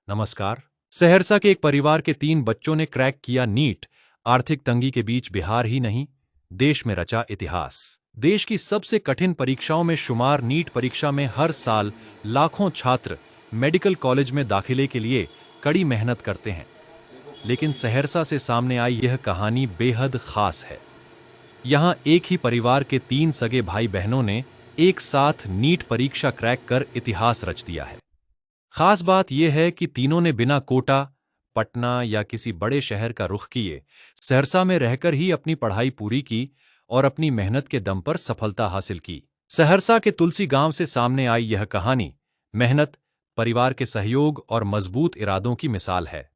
नमस्कार। सहरसा के एक परिवार के 3 बच्चों ने क्रैक किया नीट। आर्थिक तंगी के बीच बिहार ही नहीं, देश में रचा इतिहास। देश की सबसे कठिन परीक्षाओं में शुमार नीट परीक्षा में हर साल लाखों छात्र मेडिकल कॉलेज में दाखिले के लिए कड़ी मेहनत करते हैं। लेकिन सहरसा से सामने आई यह कहानी बेहद खास है। यहाँ एक ही परिवार के 3 सगे भाई बहनों ने एक साथ नीट परीक्षा क्रैक कर इतिहास रच दिया है। खास बात यह है कि तीनों ने बिना कोटा, पटना या किसी बड़े शहर का रुख किए सहरसा में रहकर ही अपनी पढ़ाई पूरी की और अपनी मेहनत के दम पर सफलता हासिल की। सहरसा के तुलसी गांव से सामने आई यह कहानी मेहनत, परिवार के सहयोग और मजबूत इरादों की मिसाल है।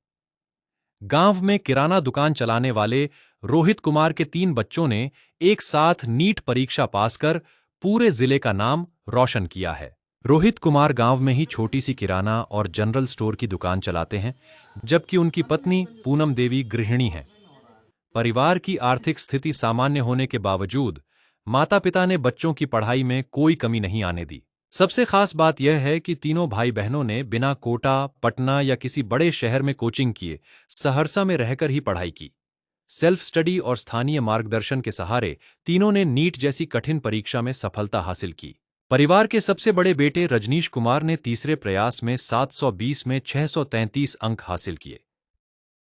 गांव में किराना दुकान चलाने वाले रोहित कुमार के 3 बच्चों ने एक साथ नीट परीक्षा पास कर पूरे जिले का नाम रोशन किया है। रोहित कुमार गांव में ही छोटी सी किराना और जनरल स्टोर की दुकान चलाते हैं, जबकि उनकी पत्नी पूनम देवी गृहिणी हैं। परिवार की आर्थिक स्थिति सामान्य होने के बावजूद माता पिता ने बच्चों की पढ़ाई में कोई कमी नहीं आने दी। सबसे खास बात यह है कि तीनों भाई बहनों ने बिना कोटा, पटना या किसी बड़े शहर में कोचिंग किए सहरसा में रहकर ही पढ़ाई की। सेल्फ स्टडी और स्थानीय मार्गदर्शन के सहारे तीनों ने नीट जैसी कठिन परीक्षा में सफलता हासिल की। परिवार के सबसे बड़े बेटे रजनीश कुमार ने तीसरे प्रयास में 720 में 633 अंक हासिल किए।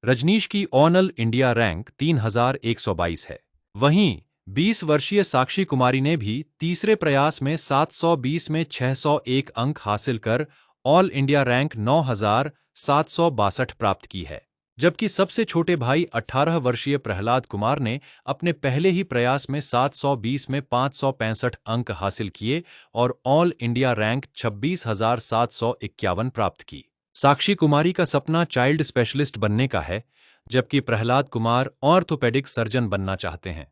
रजनीश की ऑल इंडिया रैंक 3122 है। वहीं 20 वर्षीय साक्षी कुमारी ने भी तीसरे प्रयास में 720 में 601 अंक हासिल कर ऑल इंडिया रैंक 9762 प्राप्त की है। जबकि सबसे छोटे भाई 18 वर्षीय प्रहलाद कुमार ने अपने पहले ही प्रयास में 720 में 565 अंक हासिल किए और ऑल इंडिया रैंक 26,751 प्राप्त की। साक्षी कुमारी का सपना चाइल्ड स्पेशलिस्ट बनने का है, जबकि प्रहलाद कुमार ऑर्थोपेडिक सर्जन बनना चाहते हैं।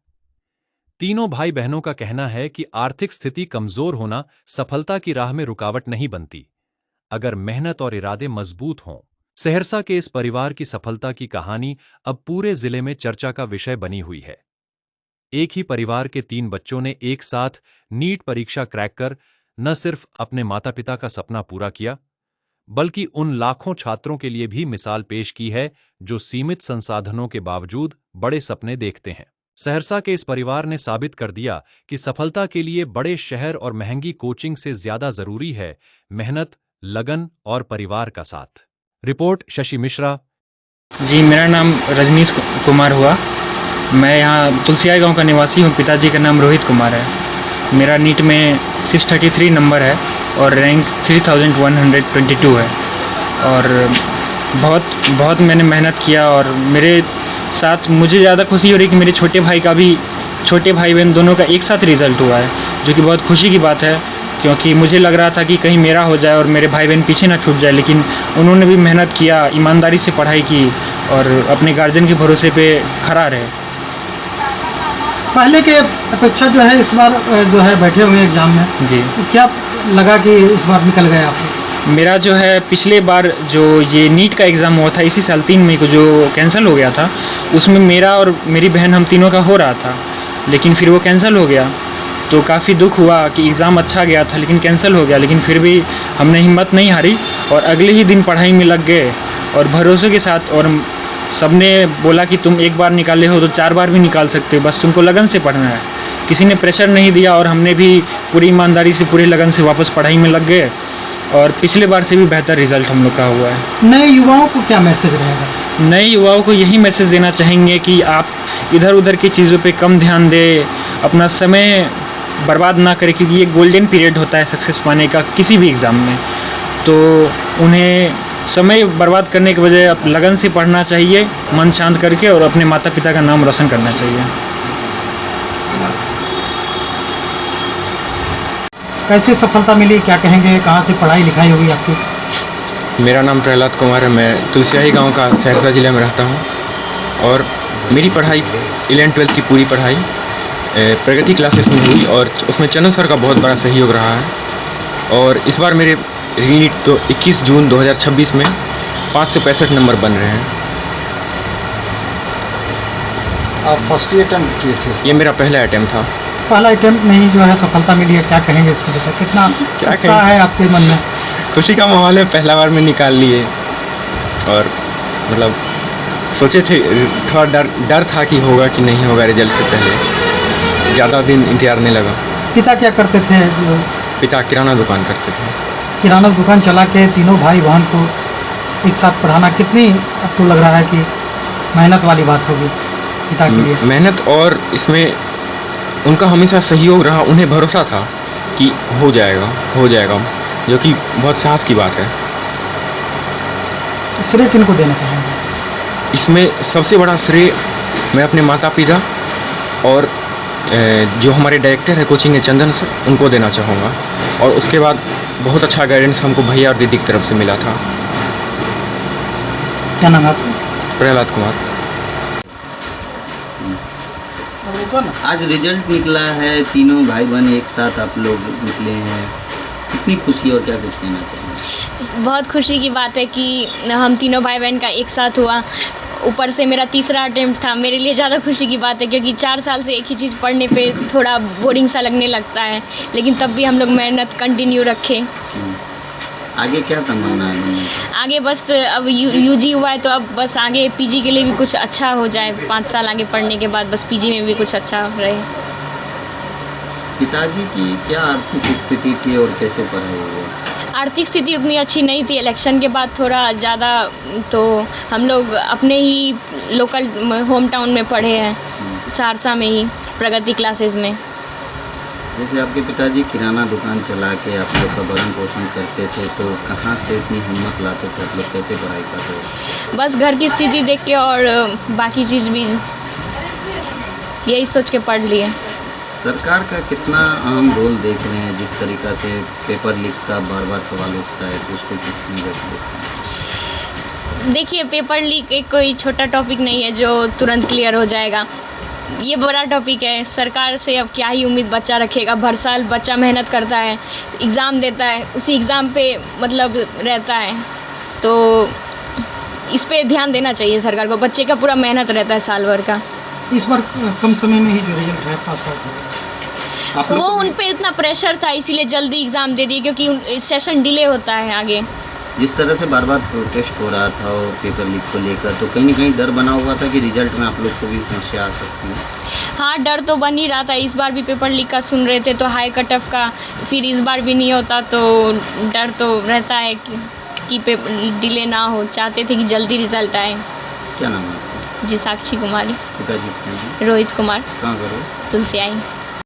तीनों भाई बहनों का कहना है कि आर्थिक स्थिति कमजोर होना सफलता की राह में रुकावट नहीं बनती, अगर मेहनत और इरादे मजबूत हों। सहरसा के इस परिवार की सफलता की कहानी अब पूरे जिले में चर्चा का विषय बनी हुई है। एक ही परिवार के 3 बच्चों ने एक साथ नीट परीक्षा क्रैक कर न सिर्फ अपने माता पिता का सपना पूरा किया, बल्कि उन लाखों छात्रों के लिए भी मिसाल पेश की है जो सीमित संसाधनों के बावजूद बड़े सपने देखते हैं। सहरसा के इस परिवार ने साबित कर दिया कि सफलता के लिए बड़े शहर और महंगी कोचिंग से ज्यादा जरूरी है मेहनत, लगन और परिवार का साथ। रिपोर्ट शशि मिश्रा। जी, मेरा नाम रजनीश कुमार हुआ। मैं यहाँ तुलसियाई गांव का निवासी हूँ। पिताजी का नाम रोहित कुमार है। मेरा नीट में 633 नंबर है और रैंक 3122 है। और बहुत मैंने मेहनत किया और मेरे साथ मुझे ज़्यादा खुशी हो रही कि मेरे छोटे भाई बहन दोनों का एक साथ रिज़ल्ट हुआ है, जो कि बहुत खुशी की बात है, क्योंकि मुझे लग रहा था कि कहीं मेरा हो जाए और मेरे भाई बहन पीछे ना छूट जाए। लेकिन उन्होंने भी मेहनत किया, ईमानदारी से पढ़ाई की और अपने गार्जियन के भरोसे पे खड़ा रहे। पहले के अपेक्षा जो है इस बार जो है बैठे हुए एग्जाम में जी, तो क्या लगा कि इस बार निकल गए आप? मेरा जो है पिछले बार जो ये नीट का एग्ज़ाम हुआ था इसी साल 3 मई को, जो कैंसिल हो गया था, उसमें मेरा और मेरी बहन हम तीनों का हो रहा था, लेकिन फिर वो कैंसिल हो गया। तो काफ़ी दुख हुआ कि एग्ज़ाम अच्छा गया था लेकिन कैंसिल हो गया। लेकिन फिर भी हमने हिम्मत नहीं हारी और अगले ही दिन पढ़ाई में लग गए और भरोसे के साथ। और सबने बोला कि तुम एक बार निकाले हो तो 4 बार भी निकाल सकते हो, बस तुमको लगन से पढ़ना है। किसी ने प्रेशर नहीं दिया और हमने भी पूरी ईमानदारी से, पूरे लगन से वापस पढ़ाई में लग गए और पिछले बार से भी बेहतर रिजल्ट हम लोग का हुआ है। नए युवाओं को क्या मैसेज रहेगा? नए युवाओं को यही मैसेज देना चाहेंगे कि आप इधर उधर की चीज़ों पे कम ध्यान दें, अपना समय बर्बाद ना करें, क्योंकि ये गोल्डन पीरियड होता है सक्सेस पाने का किसी भी एग्ज़ाम में। तो उन्हें समय बर्बाद करने के बजाय लगन से पढ़ना चाहिए, मन शांत करके, और अपने माता पिता का नाम रोशन करना चाहिए। कैसे सफलता मिली, क्या कहेंगे? कहाँ से पढ़ाई लिखाई होगी आपकी? मेरा नाम प्रहलाद कुमार है। मैं तुलसियाई गांव का सहरसा ज़िले में रहता हूं और मेरी पढ़ाई 11वीं-12वीं की पूरी पढ़ाई प्रगति क्लासेस में हुई और उसमें चंदन सर का बहुत बड़ा सहयोग रहा है। और इस बार मेरे नीट तो 21 जून 2026 में 565 नंबर बन रहे हैं। आप फर्स्ट अटेम्प्ट किए थे? ये मेरा पहला अटेम्प्ट था। पहला अटेम्प्ट में ही जो है सफलता मिली है, क्या कहेंगे इसको लेकर? कितना उत्साह है आपके मन में? खुशी का माहौल है, पहला बार में निकाल लिए। और मतलब सोचे थे, थोड़ा डर था कि होगा कि नहीं होगा रिजल्ट से पहले, ज़्यादा दिन इंतजार नहीं लगा। पिता क्या करते थे? पिता किराना दुकान करते थे। किराना दुकान चला के तीनों भाई बहन को एक साथ पढ़ाना कितनी आपको लग रहा है कि मेहनत वाली बात होगी पिता के लिए? मेहनत, और इसमें उनका हमेशा सहयोग रहा, उन्हें भरोसा था कि हो जाएगा, जो कि बहुत साहस की बात है। श्रेय किनको देना चाहेंगे? इसमें सबसे बड़ा श्रेय मैं अपने माता पिता और जो हमारे डायरेक्टर है कोचिंग के चंदन सर, उनको देना चाहूँगा। और उसके बाद बहुत अच्छा गाइडेंस हमको भैया और दीदी की तरफ से मिला था। क्या नाम है आपका? प्रहलाद कुमार। आज रिजल्ट निकला है, तीनों भाई बहन एक साथ आप लोग निकले हैं, कितनी खुशी और क्या कुछ कहना चाहिए? बहुत खुशी की बात है कि हम तीनों भाई बहन का एक साथ हुआ। ऊपर से मेरा तीसरा अटेम्प्ट था। मेरे लिए ज़्यादा खुशी की बात है क्योंकि 4 साल से एक ही चीज़ पढ़ने पे थोड़ा बोरिंग सा लगने लगता है, लेकिन तब भी हम लोग मेहनत कंटिन्यू रखे। आगे क्या तमन्ना है बनने की? आगे बस अब यूजी हुआ है तो अब बस आगे पीजी के लिए भी कुछ अच्छा हो जाए। 5 साल आगे पढ़ने के बाद बस पीजी में भी कुछ अच्छा रहे। पिताजी की क्या आर्थिक स्थिति थी और कैसे पढ़ाई हुआ? आर्थिक स्थिति उतनी अच्छी नहीं थी। इलेक्शन के बाद थोड़ा ज़्यादा, तो हम लोग अपने ही लोकल होम टाउन में पढ़े हैं, सहरसा में ही प्रगति क्लासेस में। जैसे आपके पिताजी किराना दुकान चला के आप लोग का भरण पोषण करते थे, तो कहाँ से इतनी हिम्मत लाते थे? आप लोग कैसे पढ़ाई करते थे? बस घर की स्थिति देख के और बाकी चीज़ भी यही सोच के पढ़ लिए। सरकार का कितना अहम रोल देख रहे हैं? जिस तरीक़ा से पेपर लीक का बार बार सवाल उठता है, तो उसको किस नज़र से देखते हैं? देखिए, पेपर लीक एक कोई छोटा टॉपिक नहीं है जो तुरंत क्लियर हो जाएगा। ये बड़ा टॉपिक है। सरकार से अब क्या ही उम्मीद बच्चा रखेगा। हर साल बच्चा मेहनत करता है, एग्ज़ाम देता है, उसी एग्ज़ाम पे मतलब रहता है, तो इस पे ध्यान देना चाहिए सरकार को। बच्चे का पूरा मेहनत रहता है साल भर का। इस बार कम समय में ही जो रिजल्ट है पास आउट हो गया। वो उन पे इतना प्रेशर था, इसीलिए जल्दी एग्ज़ाम दे दिए, क्योंकि सेशन डिले होता है आगे। जिस तरह से बार बार प्रोटेस्ट हो रहा था और पेपर लीक को लेकर, तो कहीं ना कहीं डर बना हुआ था कि रिजल्ट में आप लोग को भी समस्या आ सकती है। हाँ, डर तो बन ही रहा था। इस बार भी पेपर लीक का सुन रहे थे तो हाई कट ऑफ का, फिर इस बार भी नहीं होता तो डर तो रहता है कि पेपर डिले ना हो। चाहते थे कि जल्दी रिजल्ट आए। क्या नाम है आपका? जी, साक्षी कुमारी। पिताजी का नाम? रोहित कुमार। कहाँ करो? तुलसियाई।